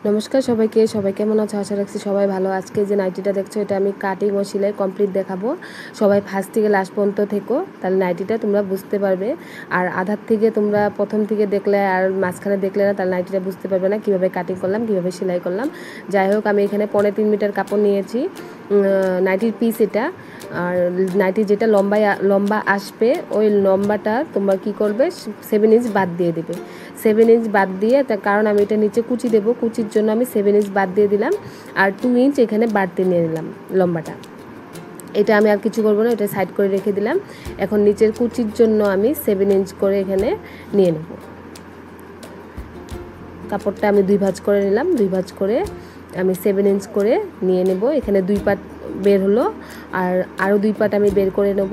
নমস্কার সবাইকে, সবাই কেমন আছো? আশা রাখছি সবাই ভালো। আজকে যে নাইটিটা দেখছো এটা আমি কাটিং ও সেলাই কমপ্লিট দেখাবো। সবাই ফার্স্ট থেকে লাস্ট পর্যন্ত থেকো, তাহলে নাইটিটা তোমরা বুঝতে পারবে। আর আধার থেকে তোমরা প্রথম থেকে দেখলে আর মাঝখানে দেখলে না, তাহলে নাইটিটা বুঝতে পারবে না কীভাবে কাটিং করলাম, কীভাবে সেলাই করলাম। যাই হোক, আমি এখানে 3.5 মিটার কাপড় নিয়েছি, নাইটির পিস এটা। আর নাইটি যেটা লম্বা আসবে, ওই লম্বাটা তোমরা কি করবে, 7 ইঞ্চ বাদ দিয়ে দেবে। 7 ইঞ্চ বাদ দিয়ে, তার কারণ আমি এটা নিচে কুচি দেবো, কুচির জন্য আমি 7 ইঞ্চ বাদ দিয়ে দিলাম। আর 2 ইঞ্চ এখানে বাড়তি নিয়ে নিলাম লম্বাটা। এটা আমি আর কিছু করবো না, এটা সাইড করে রেখে দিলাম। এখন নিচের কুচির জন্য আমি 7 ইঞ্চ করে এখানে নিয়ে নেব। কাপড়টা আমি 2 ভাঁজ করে নিলাম, 2 ভাঁজ করে আমি 7 ইঞ্চ করে নিয়ে নেব। এখানে 2 পার্ট বের হলো, আর আরও 2 পার্ট আমি বের করে নেব।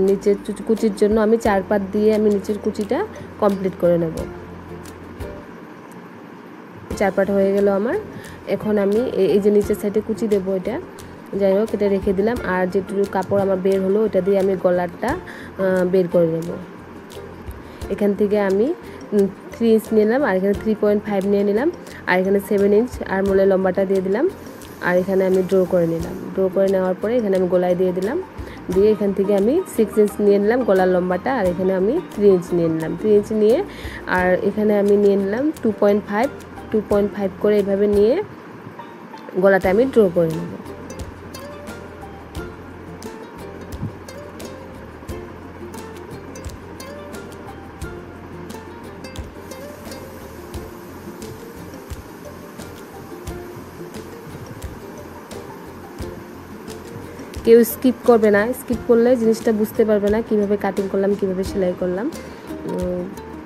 নিচের কুচির জন্য আমি 4 পার্ট দিয়ে আমি নিচের কুচিটা কমপ্লিট করে নেব। 4 পার্ট হয়ে গেল আমার। এখন আমি এই যে নিচের সাইডে কুচি দেবো, এটা যাই হোক এটা রেখে দিলাম। আর যেটুকু কাপড় আমার বের হলো, ওটা দিয়ে আমি গলারটা বের করে নেব। এখান থেকে আমি 3 ইঞ্চ নিলাম, আর এখানে 3.5 নিয়ে নিলাম, আর এখানে 7 ইঞ্চ আর মোলে লম্বাটা দিয়ে দিলাম। আর এখানে আমি ড্র করে নিলাম। ড্র করে নেওয়ার পরে এখানে আমি গলায় দিয়ে দিলাম, দিয়ে এখান থেকে আমি 6 ইঞ্চ নিয়ে নিলাম গলার লম্বাটা, আর এখানে আমি 3 ইঞ্চ নিয়ে নিলাম। 3 ইঞ্চ নিয়ে আর এখানে আমি নিয়ে নিলাম 2.5 করে এভাবে নিয়ে গলাটা আমি ড্র করে নেব। কেউ স্কিপ করবে না, স্কিপ করলে জিনিসটা বুঝতে পারবে না কিভাবে কাটিং করলাম, কিভাবে সেলাই করলাম।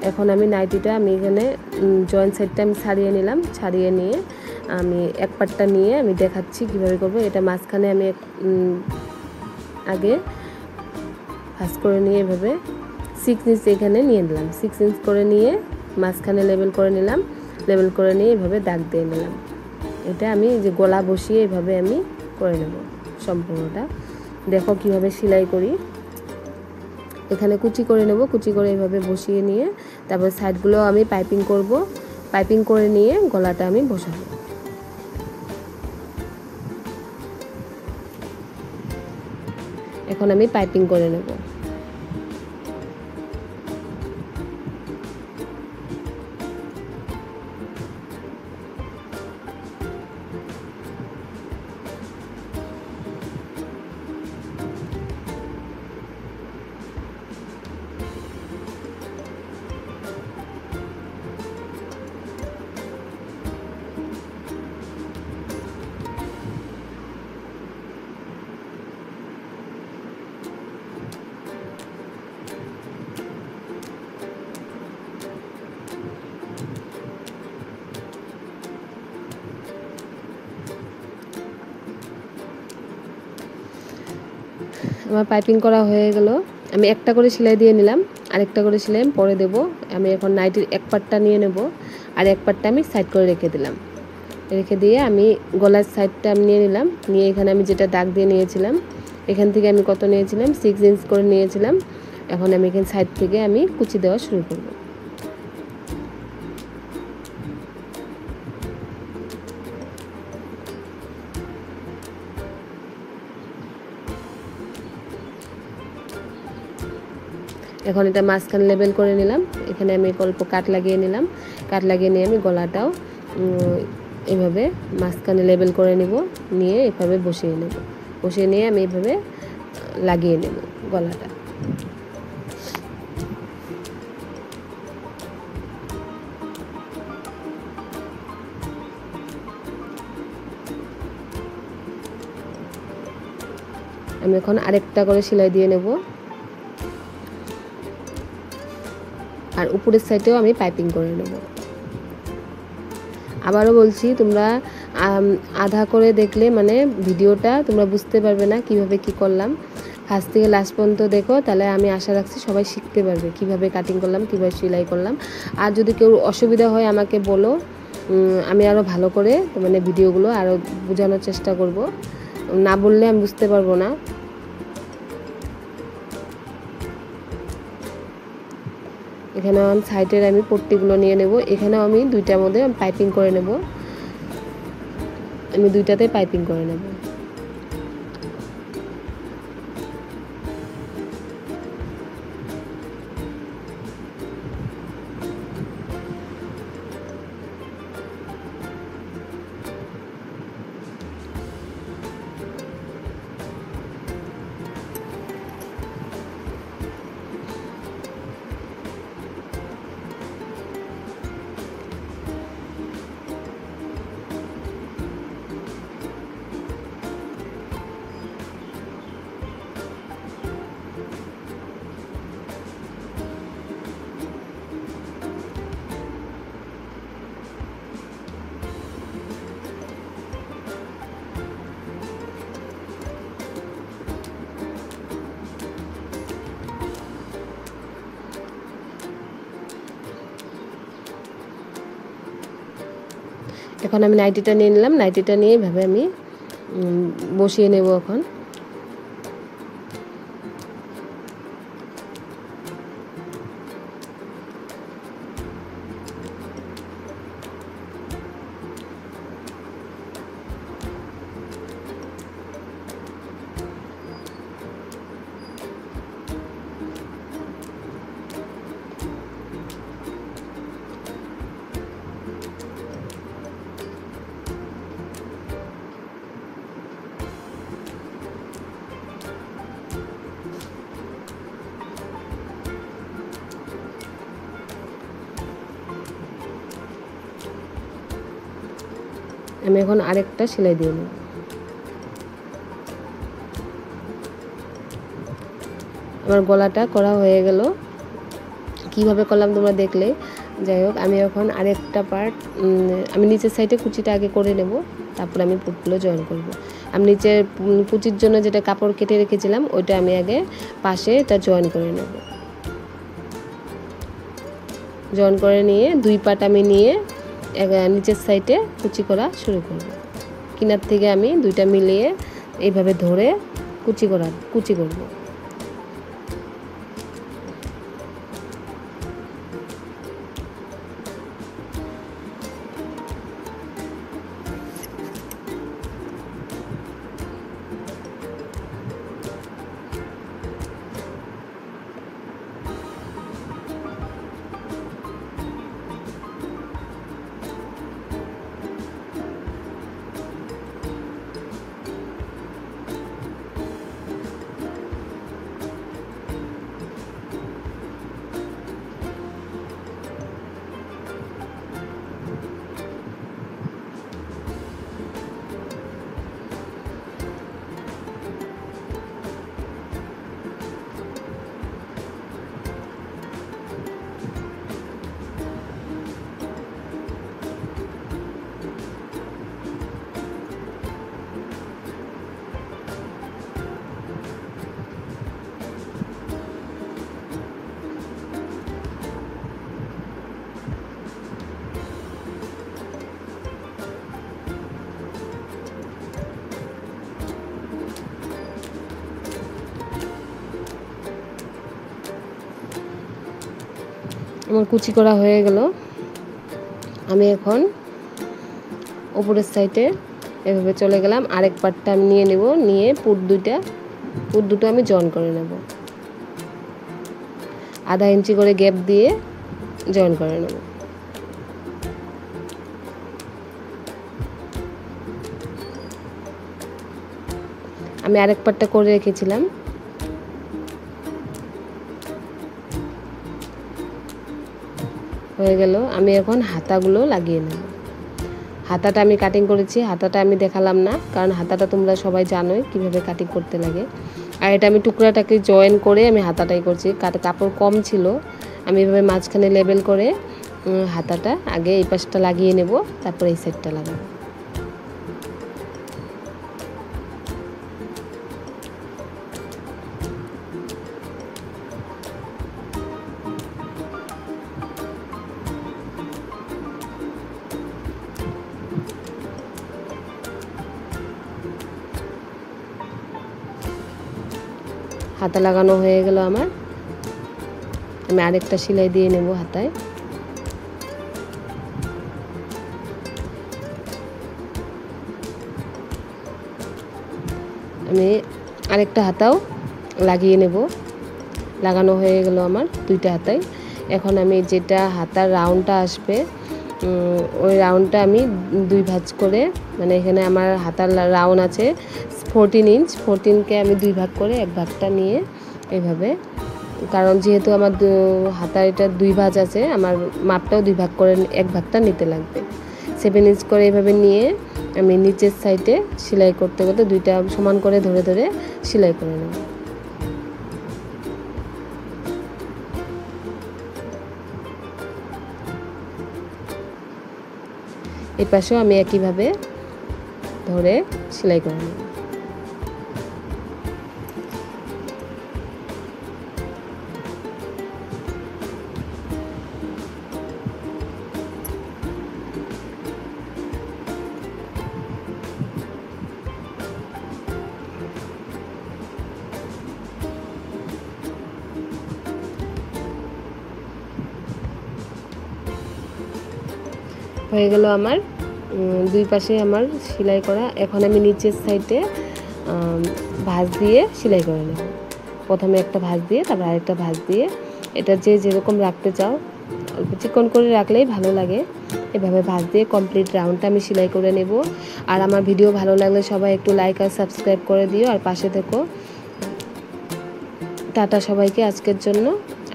এখন আমি নাইটিটা আমি এখানে জয়েন্ট সাইডটা আমি ছাড়িয়ে নিলাম, ছাড়িয়ে নিয়ে আমি এক পাটটা নিয়ে আমি দেখাচ্ছি কিভাবে করব। এটা মাঝখানে আমি আগে ভাঁজ করে নিয়ে এভাবে 6 ইঞ্চ এখানে নিয়ে নিলাম। 6 ইঞ্চ করে নিয়ে মাঝখানে লেবেল করে নিলাম, লেবেল করে নিয়ে এভাবে দাগ দিয়ে নিলাম। এটা আমি যে গলা বসিয়ে এভাবে আমি করে নেব সম্পূর্ণটা। দেখো কিভাবে সেলাই করি। এখানে কুচি করে নেব, কুচি করে এভাবে বসিয়ে নিয়ে তারপর সাইডগুলো আমি পাইপিং করব। পাইপিং করে নিয়ে গলাটা আমি বসাবো। এখন আমি পাইপিং করে নেব। আমার পাইপিং করা হয়ে গেল। আমি একটা করে সেলাই দিয়ে নিলাম, আরেকটা করে সেলাই পরে দেব। আমি এখন নাইটির এক পাটটা নিয়ে নেব, আর এক পাটটা আমি সাইড করে রেখে দিলাম। রেখে দিয়ে আমি গলার সাইডটা আমি নিয়ে নিলাম, নিয়ে এখানে আমি যেটা দাগ দিয়ে নিয়েছিলাম, এখান থেকে আমি কত নিয়েছিলাম, 6 ইঞ্চ করে নিয়েছিলাম। এখন আমি এখানে সাইড থেকে আমি কুচি দেওয়া শুরু করব। এখন এটা মাঝখানে লেবেল করে নিলাম, এখানে আমি অল্প কাট লাগিয়ে নিলাম। কাট লাগিয়ে নিয়ে আমি গলাটাও এভাবে মাঝখানে লেবেল করে নিব, নিয়ে এভাবে বসিয়ে নেব। বসিয়ে নিয়ে আমি এভাবে লাগিয়ে নেব গলাটা। আমি এখন আরেকটা করে সেলাই দিয়ে নেব, আর উপরের সাইডেও আমি পাইপিং করে নেব। আবারও বলছি, তোমরা আধা করে দেখলে মানে ভিডিওটা তোমরা বুঝতে পারবে না কিভাবে কি করলাম। ফার্স্ট থেকে লাস্ট পর্যন্ত দেখো, তাহলে আমি আশা রাখছি সবাই শিখতে পারবে কিভাবে কাটিং করলাম, কিভাবে সেলাই করলাম। আর যদি কেউ অসুবিধা হয় আমাকে বলো, আমি আরও ভালো করে মানে ভিডিওগুলো আরও বোঝানোর চেষ্টা করব। না বললে আমি বুঝতে পারবো না। এখানে আমি সাইডের আমি পট্টিগুলো নিয়ে নেব। এখানেও আমি দুইটার মধ্যে পাইপিং করে নেব। আমি দুইটাতেই পাইপিং করে নেব। এখন আমি নাইটিটা নিয়ে নিলাম। নাইটিটা নিয়ে এভাবে আমি বসিয়ে নেব এখন। আমি এখন আরেকটা সেলাই দিয়ে নেব। আমার গলাটা করা হয়ে গেল। কিভাবে করলাম তোমরা দেখলে। যাই হোক, আমি এখন আরেকটা পার্ট আমি নিচের সাইডে কুচিটা আগে করে নেব, তারপর আমি পুটগুলো জয়েন করব। আমি নিচের কুচির জন্য যেটা কাপড় কেটে রেখেছিলাম ওইটা আমি আগে পাশে এটা জয়েন করে নেব। জয়েন করে নিয়ে দুই পার্ট আমি নিয়ে নিচের সাইডে কুচি করা শুরু করব। কিনার থেকে আমি দুইটা মিলিয়ে এইভাবে ধরে কুচি করব। আমার কুচি করা হয়ে গেল। আমি এখন উপরের সাইডে এভাবে চলে গেলাম। আরেক পার্টটা আমি নিয়ে নেব, নিয়ে পুট দুটো আমি জয়েন করে নেব। আধা ইঞ্চি করে গ্যাপ দিয়ে জয়েন করে নেব। আমি আরেক পার্টটা করে রেখেছিলাম। হয়ে গেল। আমি এখন হাতাগুলো লাগিয়ে নেব। হাতাটা আমি কাটিং করেছি, হাতাটা আমি দেখালাম না, কারণ হাতাটা তোমরা সবাই জানোই কিভাবে কাটিং করতে লাগে। আর এটা আমি টুকরাটাকে জয়েন করে আমি হাতাটাই করছি। কাপড় কম ছিল, আমি এভাবে মাঝখানে লেবেল করে হাতাটা আগে এই পাশটা লাগিয়ে নেব, তারপর এই সাইডটা লাগাবো। হাতা লাগানো হয়ে গেল আমার। আমি আরেকটা সেলাই দিয়ে নেব হাতায়। আমি আরেকটা হাতাও লাগিয়ে নেব। লাগানো হয়ে গেল আমার দুইটা হাতায়। এখন আমি যেটা হাতার রাউন্ডটা আসবে ওই রাউন্ডটা আমি 2 ভাঁজ করে, মানে এখানে আমার হাতার রাউন্ড আছে 14 ইঞ্চ, 14কে আমি 2 ভাগ করে 1 ভাগটা নিয়ে এইভাবে, কারণ যেহেতু আমার হাতার এটা 2 ভাঁজ আছে, আমার মাপটাও 2 ভাগ করে 1 ভাগটা নিতে লাগবে। 7 ইঞ্চ করে এইভাবে নিয়ে আমি নিচের সাইডে সেলাই করতে করতে দুইটা সমান করে ধরে ধরে সেলাই করে নেব। এই পাশেও আমি একইভাবে ধরে সেলাই করে নেব। হয়ে গেল আমার দুই পাশে আমার সেলাই করা। এখন আমি নিচের সাইডে ভাঁজ দিয়ে সেলাই করে নেব। প্রথমে একটা ভাঁজ দিয়ে তারপর আরেকটা ভাঁজ দিয়ে, এটা যে যেরকম রাখতে চাও, অল্প চিকন করে রাখলেই ভালো লাগে। এভাবে ভাঁজ দিয়ে কমপ্লিট রাউন্ডটা আমি সেলাই করে নেব। আর আমার ভিডিও ভালো লাগলে সবাই একটু লাইক আর সাবস্ক্রাইব করে দিও, আর পাশে থেকো। টাটা সবাইকে আজকের জন্য।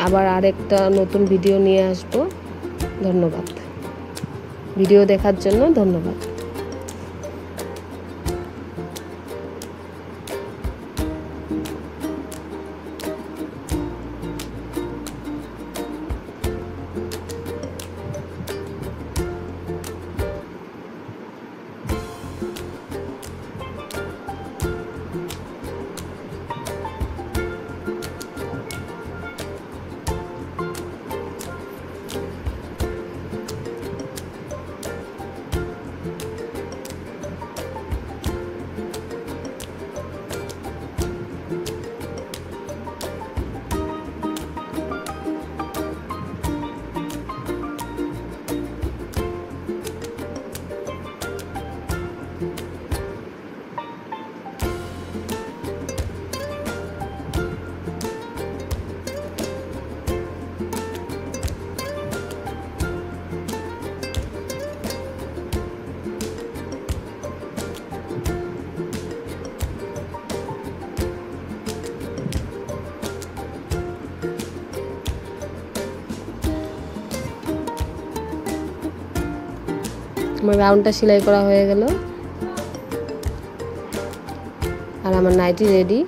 আবার আরেকটা নতুন ভিডিও নিয়ে আসবো। ধন্যবাদ। ভিডিও দেখার জন্য ধন্যবাদ। আমার রাউন্ডটা সেলাই করা হয়ে গেল আর আমার নাইটি রেডি।